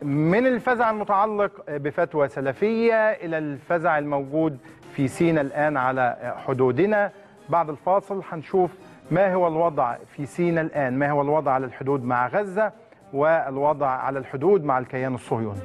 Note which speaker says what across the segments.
Speaker 1: من الفزع المتعلق بفتوى سلفية إلى الفزع الموجود في سيناء الآن على حدودنا. بعد الفاصل هنشوف ما هو الوضع في سيناء الآن، ما هو الوضع على الحدود مع غزة والوضع على الحدود مع الكيان الصهيوني.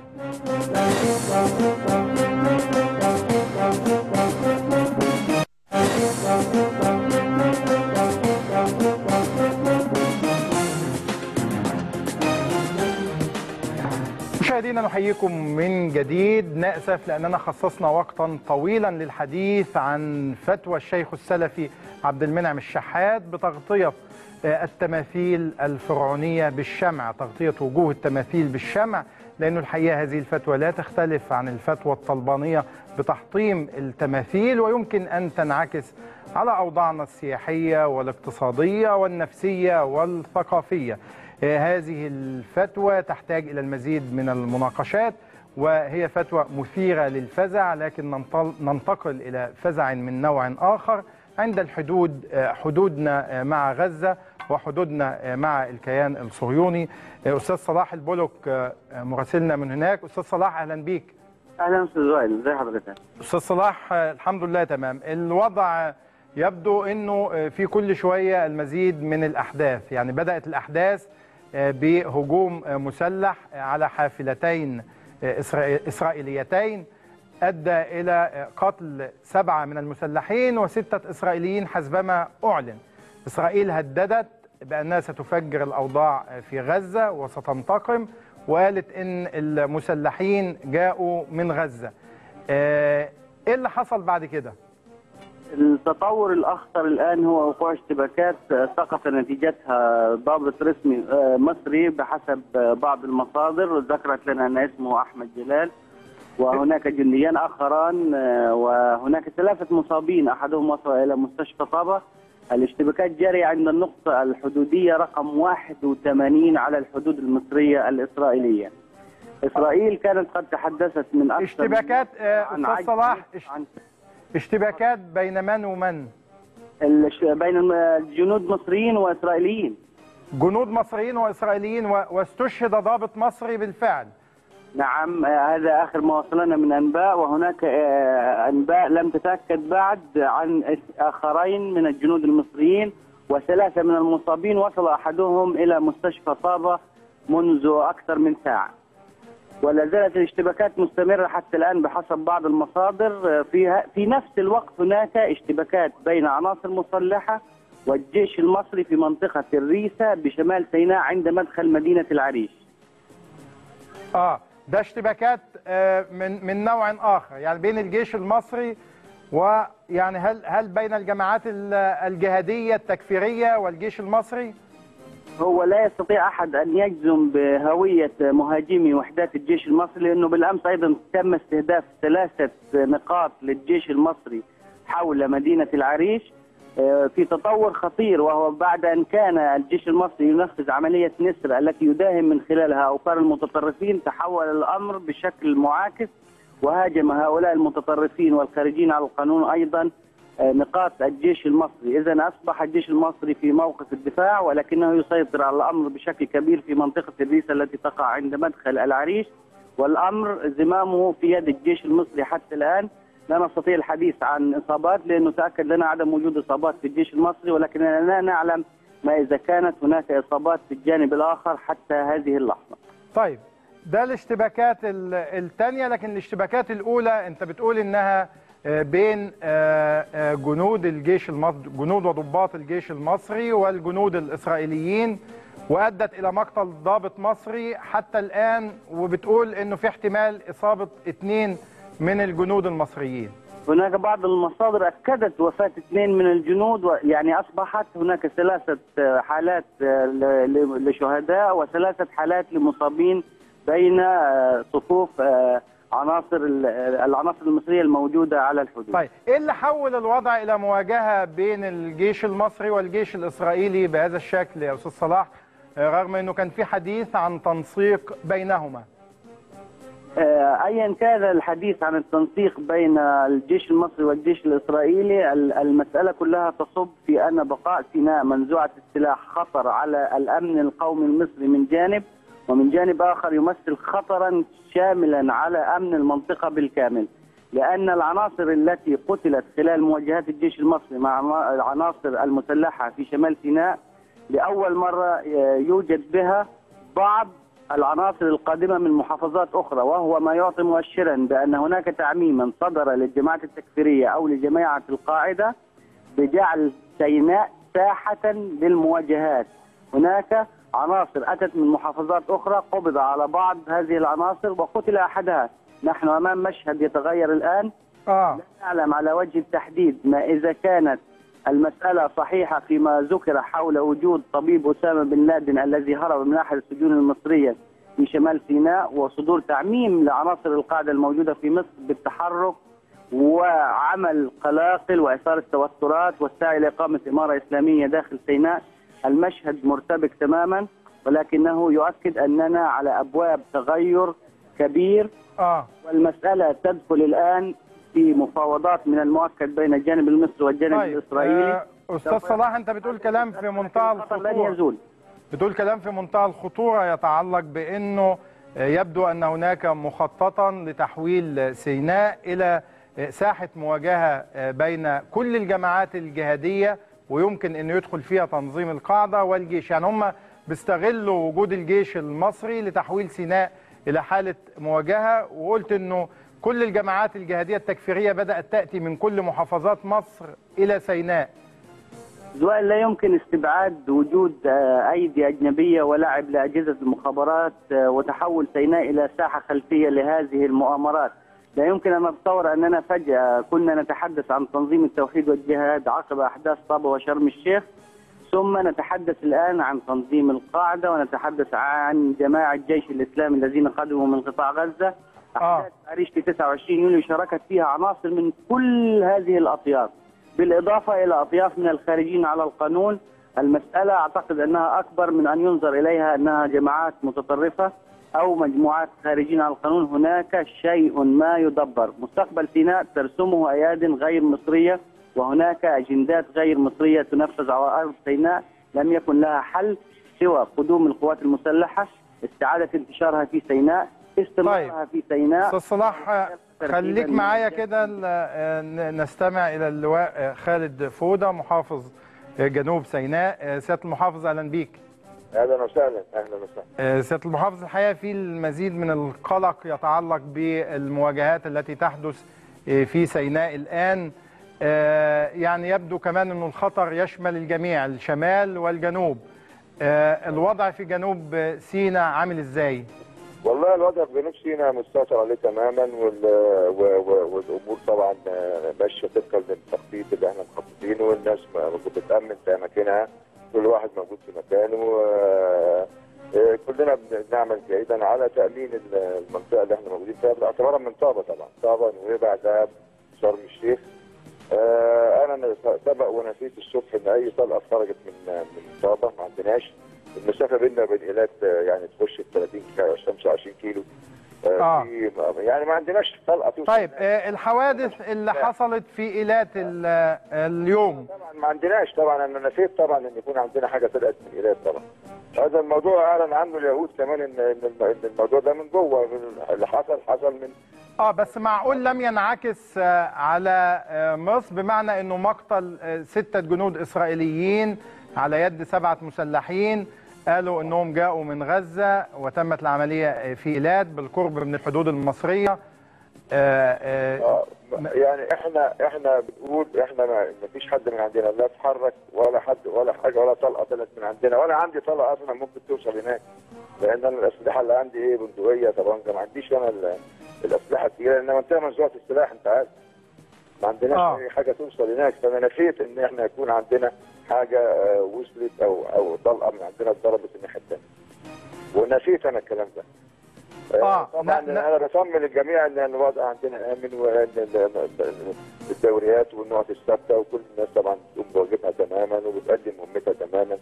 Speaker 1: مشاهدينا نحييكم من جديد. نأسف لأننا خصصنا وقتا طويلا للحديث عن فتوى الشيخ السلفي عبد المنعم الشحات بتغطية التماثيل الفرعونية بالشمع، تغطية وجوه التماثيل بالشمع، لأنه الحقيقة هذه الفتوى لا تختلف عن الفتوى الطلبانية بتحطيم التماثيل، ويمكن أن تنعكس على أوضاعنا السياحية والاقتصادية والنفسية والثقافية. هذه الفتوى تحتاج إلى المزيد من المناقشات، وهي فتوى مثيرة للفزع، لكن ننتقل إلى فزع من نوع آخر عند الحدود، حدودنا مع غزة وحدودنا مع الكيان الصهيوني. أستاذ صلاح البولك مراسلنا من هناك. أستاذ صلاح أهلا بيك.
Speaker 2: أهلا أستاذ وائل، ازي حضرتك؟
Speaker 1: أستاذ صلاح الحمد لله تمام. الوضع يبدو أنه في كل شوية المزيد من الأحداث، يعني بدأت الأحداث بهجوم مسلح على حافلتين إسرائيليتين أدى إلى قتل 7 من المسلحين و6 إسرائيليين حسبما أعلن. إسرائيل هددت بأنها ستفجر الأوضاع في غزة وستنتقم، وقالت إن المسلحين جاءوا من غزة. إيه اللي حصل بعد كده؟
Speaker 2: التطور الأخطر الآن هو وقوع اشتباكات سقط نتيجتها ضابط رسمي مصري بحسب بعض المصادر، ذكرت لنا أن اسمه أحمد جلال، وهناك جنديان آخران، وهناك 3 مصابين، أحدهم وصل إلى مستشفى طابة. الاشتباكات جارية عند النقطة الحدودية رقم 81 على الحدود المصرية الإسرائيلية. إسرائيل كانت قد تحدثت من أكثر
Speaker 1: اشتباكات أستاذ صلاح، اشتباكات بين من ومن؟
Speaker 2: بين جنود مصريين وإسرائيليين.
Speaker 1: جنود مصريين وإسرائيليين، واستشهد ضابط مصري بالفعل.
Speaker 2: نعم، هذا آخر ما وصلنا من أنباء، وهناك أنباء لم تتأكد بعد عن آخرين من الجنود المصريين، و3 من المصابين وصل أحدهم إلى مستشفى طابة منذ أكثر من ساعة. ولا زالت الاشتباكات مستمرة حتى الآن بحسب بعض المصادر. في نفس الوقت هناك اشتباكات بين عناصر مسلحة والجيش المصري في منطقة الريسة بشمال سيناء عند مدخل مدينة العريش.
Speaker 1: ده اشتباكات من نوع آخر، يعني بين الجيش المصري ويعني هل بين الجماعات الجهادية التكفيرية والجيش المصري؟
Speaker 2: هو لا يستطيع أحد أن يجزم بهوية مهاجمي وحدات الجيش المصري، لأنه بالأمس أيضا تم استهداف 3 نقاط للجيش المصري حول مدينة العريش في تطور خطير، وهو بعد أن كان الجيش المصري ينفذ عملية نسر التي يداهم من خلالها أوكار المتطرفين، تحول الأمر بشكل معاكس وهاجم هؤلاء المتطرفين والخارجين على القانون أيضا نقاط الجيش المصري. إذن أصبح الجيش المصري في موقف الدفاع، ولكنه يسيطر على الأمر بشكل كبير في منطقة الريسة التي تقع عند مدخل العريش، والأمر زمامه في يد الجيش المصري حتى الآن. لا نستطيع الحديث عن إصابات لأنه تأكد لنا عدم وجود إصابات في الجيش المصري، ولكننا لا نعلم ما إذا كانت هناك إصابات في الجانب الآخر حتى هذه اللحظة.
Speaker 1: طيب ده الاشتباكات الثانية، لكن الاشتباكات الأولى أنت بتقول إنها بين جنود الجيش المصري، جنود وضباط الجيش المصري والجنود الإسرائيليين، وأدت إلى مقتل ضابط مصري حتى الآن، وبتقول إنه في احتمال إصابة 2 من الجنود المصريين.
Speaker 2: هناك بعض المصادر أكدت وفاة 2 من الجنود، يعني أصبحت هناك 3 حالات لشهداء و3 حالات لمصابين بين صفوف العناصر المصرية الموجودة على الحدود.
Speaker 1: طيب إيه اللي حول الوضع إلى مواجهة بين الجيش المصري والجيش الإسرائيلي بهذا الشكل يا أستاذ صلاح، رغم أنه كان في حديث عن تنسيق بينهما؟
Speaker 2: أيا كان الحديث عن التنسيق بين الجيش المصري والجيش الإسرائيلي، المسألة كلها تصب في أن بقاء سيناء منزوعة السلاح خطر على الأمن القومي المصري من جانب، ومن جانب آخر يمثل خطرا شاملا على أمن المنطقة بالكامل، لأن العناصر التي قتلت خلال مواجهات الجيش المصري مع العناصر المسلحة في شمال سيناء لأول مرة يوجد بها بعض العناصر القادمة من محافظات أخرى، وهو ما يعطي مؤشرا بأن هناك تعميما صدر للجماعات التكفيرية أو لجماعة القاعدة بجعل سيناء ساحة للمواجهات. هناك عناصر أتت من محافظات أخرى، قبض على بعض هذه العناصر وقتل أحدها. نحن أمام مشهد يتغير الآن. لا نعلم على وجه التحديد ما إذا كانت المسألة صحيحة فيما ذكر حول وجود طبيب أسامة بن لادن الذي هرب من أحد السجون المصرية في شمال سيناء، وصدور تعميم لعناصر القاعدة الموجودة في مصر بالتحرك وعمل قلاقل وإثارة التوترات والسعي لإقامة إمارة إسلامية داخل سيناء. المشهد مرتبك تماما، ولكنه يؤكد أننا على أبواب تغير كبير. والمسألة تدخل الآن في مفاوضات من المؤكد بين الجانب المصري والجانب الإسرائيلي.
Speaker 1: أستاذ صلاح، أنت بتقول كلام في منتهى الخطورة.
Speaker 2: لن يزول.
Speaker 1: بتقول كلام في منتهى الخطورة يتعلق بأنه يبدو أن هناك مخططا لتحويل سيناء إلى ساحة مواجهة بين كل الجماعات الجهادية، ويمكن أن يدخل فيها تنظيم القاعدة والجيش. يعني هم بيستغلوا وجود الجيش المصري لتحويل سيناء إلى حالة مواجهة. وقلت أنه كل الجماعات الجهادية التكفيرية بدأت تأتي من كل محافظات مصر إلى سيناء.
Speaker 2: لا يمكن استبعاد وجود أيدي أجنبية ولعب لأجهزة المخابرات وتحول سيناء إلى ساحة خلفية لهذه المؤامرات. لا يمكن أن نتصور أننا فجأة كنا نتحدث عن تنظيم التوحيد والجهاد عقب أحداث طابة وشرم الشيخ، ثم نتحدث الآن عن تنظيم القاعدة ونتحدث عن جماعة جيش الإسلام الذين قدموا من قطاع غزة. أحداث عريش في 29 يوليو شاركت فيها عناصر من كل هذه الأطياف، بالإضافة إلى أطياف من الخارجين على القانون. المسألة أعتقد أنها أكبر من أن ينظر إليها أنها جماعات متطرفة أو مجموعات خارجين على القانون. هناك شيء ما يدبر. مستقبل سيناء ترسمه أياد غير مصرية، وهناك أجندات غير مصرية تنفذ على أرض سيناء لم يكن لها حل سوى قدوم القوات المسلحة، استعادة انتشارها في سيناء، استمرارها في سيناء.
Speaker 1: أستاذ صلاح، خليك معايا كده نستمع إلى اللواء خالد فودة محافظ جنوب سيناء. سيادة المحافظ أهلا بيك.
Speaker 3: اهلا وسهلا. اهلا وسهلا.
Speaker 1: سيادة المحافظ، الحقيقة في المزيد من القلق يتعلق بالمواجهات التي تحدث في سيناء الآن. يعني يبدو كمان أن الخطر يشمل الجميع، الشمال والجنوب. الوضع في جنوب سيناء عامل إزاي؟
Speaker 3: والله الوضع في جنوب سيناء مستوطن عليه تماما، والامور طبعا ماشيه طبقا للتخطيط اللي احنا مخططينه، والناس بتامن في اماكنها، كل واحد موجود في مكانه. كلنا بنعمل جيدا على تامين المنطقه اللي احنا موجودين فيها، باعتبارها من طابه طبعا، طابه نويبع دهب شرم الشيخ. انا سبق ونسيت الصبح ان اي طلقه خرجت من طابه، ما عندناش. المسافه بيننا وبين ايلات يعني تخش 30 25 كيلو. يعني ما عندناش طلقه توصل.
Speaker 1: طيب الحوادث اللي حصلت في ايلات اليوم
Speaker 3: طبعا ما عندناش. طبعا انا نسيت طبعا ان يكون عندنا حاجه طلعت من ايلات. طبعا هذا الموضوع اعلن عنه اليهود كمان ان الموضوع ده من جوه، اللي حصل من
Speaker 1: بس معقول لم ينعكس على مصر، بمعنى انه مقتل 6 جنود اسرائيليين على يد 7 مسلحين قالوا انهم جاءوا من غزة وتمت العملية في ايلات بالقرب من الحدود المصرية.
Speaker 3: يعني احنا بنقول احنا ما فيش حد من عندنا لا اتحرك ولا حد ولا حاجه ولا طلقه طلعت من عندنا، ولا عندي طلقه اصلا ممكن توصل هناك، لان انا الاسلحه اللي عندي ايه بندقيه طبعا، ما عنديش انا الاسلحه الثقيله، لان منطقه منزوعه السلاح انت عارف، ما عندناش اي حاجه توصل هناك. فانا نفيت ان احنا يكون عندنا حاجه وصلت او طلقه من عندنا اتضربت الناحيه الثانيه، ونسيت انا الكلام ده. طبعا انا بطمن الجميع ان الوضع عندنا امن، وان الدوريات والنقط الثابته وكل الناس طبعا بتقوم بواجبها تماما وبتقدم مهمتها تماما.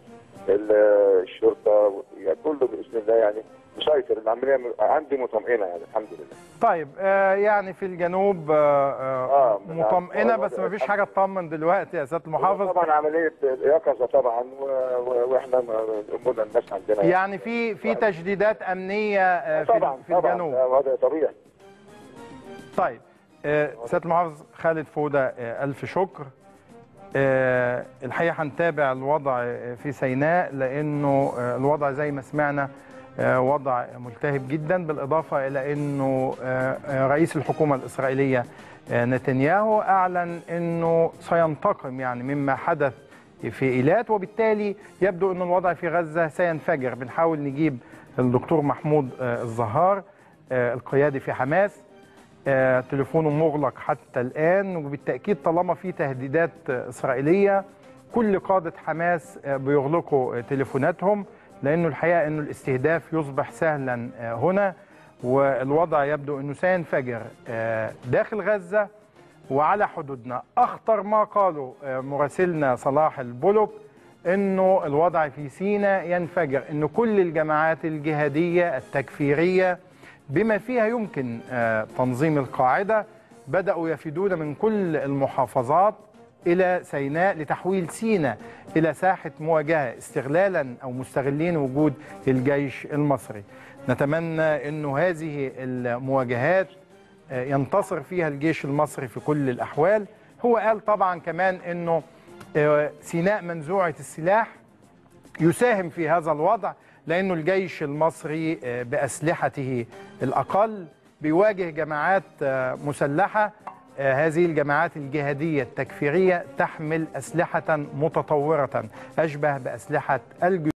Speaker 3: الشرطه يعني كله باذن الله يعني مسيطر، العمليه عندي مطمئنه يعني الحمد لله.
Speaker 1: طيب يعني في الجنوب مطمئنه، بس ما فيش حاجه تطمن دلوقتي يا سياده المحافظ.
Speaker 3: طبعا عمليه يقظه طبعا، واحنا امورنا الناس عندنا
Speaker 1: يعني في تجديدات امنيه
Speaker 3: طبعا
Speaker 1: في الجنوب.
Speaker 3: طبعا وضع طبيعي.
Speaker 1: طيب سياده المحافظ خالد فوده، الف شكر. الحقيقه هنتابع الوضع في سيناء، لانه الوضع زي ما سمعنا وضع ملتهب جدا، بالاضافه الى انه رئيس الحكومه الاسرائيليه نتنياهو اعلن انه سينتقم يعني مما حدث في ايلات، وبالتالي يبدو ان الوضع في غزه سينفجر. بنحاول نجيب الدكتور محمود الزهار القيادي في حماس، تليفونه مغلق حتى الآن، وبالتأكيد طالما في تهديدات إسرائيلية كل قادة حماس بيغلقوا تليفوناتهم، لأنه الحقيقة أنه الاستهداف يصبح سهلا هنا، والوضع يبدو أنه سينفجر داخل غزة وعلى حدودنا. أخطر ما قاله مراسلنا صلاح البلوك أنه الوضع في سيناء ينفجر، أنه كل الجماعات الجهادية التكفيرية بما فيها يمكن تنظيم القاعدة بدأوا يفدون من كل المحافظات إلى سيناء لتحويل سيناء إلى ساحة مواجهة، استغلالا أو مستغلين وجود الجيش المصري. نتمنى أنه هذه المواجهات ينتصر فيها الجيش المصري في كل الأحوال. هو قال طبعا كمان أنه سيناء منزوعة السلاح يساهم في هذا الوضع، لأنه الجيش المصري بأسلحته الأقل بيواجه جماعات مسلحة. هذه الجماعات الجهادية التكفيرية تحمل أسلحة متطورة أشبه بأسلحة الجيوش.